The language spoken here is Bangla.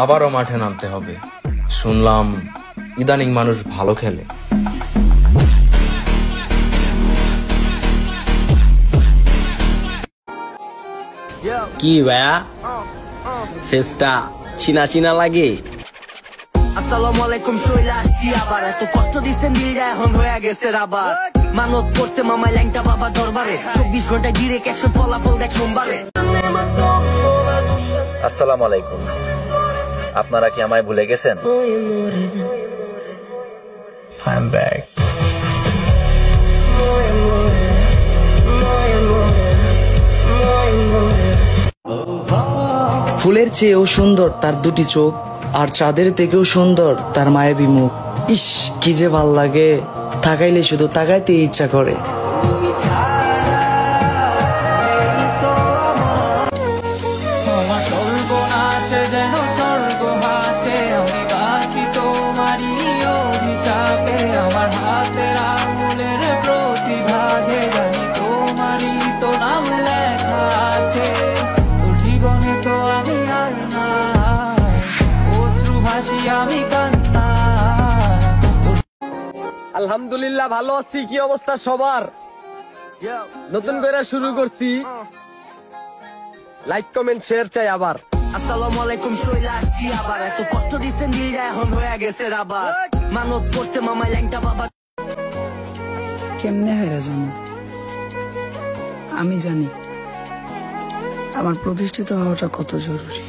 আবারও মাঠে নামতে হবে। শুনলাম ইদানিং মানুষ ভালো খেলে। কি ভাইয়া, ফেসটা চিনা চিনা লাগে। আসসালামু আলাইকুম, চলে আসছি আবার। এত কষ্ট দিচ্ছেন দিলটা এখন হয়ে গেছে আবার। মানত করছে মামাই ল্যাংটা বাবা দরবারে, 24 ঘন্টা গিরে অ্যাকশন ফলাফল দেখ সোমবারে। আসসালামু আলাইকুম, আপনারা কি আমায় ভুলে গেছেন? I am back. ফুলের চেয়েও সুন্দর তার দুটি চোখ, আর চাঁদের থেকেও সুন্দর তার মায়াবী মুখ। ইস কি যে ভাল লাগে, তাকাইলে শুধু তাকাইতে ইচ্ছা করে। আলহামদুলিল্লাহ ভালো আছি। কি অবস্থা সবার? নতুন করে শুরু করছি, লাইক কমেন্ট শেয়ার চাই আবার। আসসালামু আলাইকুম, চলে আসছি আবার। এত কষ্ট দিচ্ছেন দিলটা এখন হয়ে গেছে আবার। মানত করছে মামাই ল্যাংটা বাবা। কেমনে হয় জন্ম আমি জানি, আমার প্রতিষ্ঠিত হওয়াটা কত জরুরি।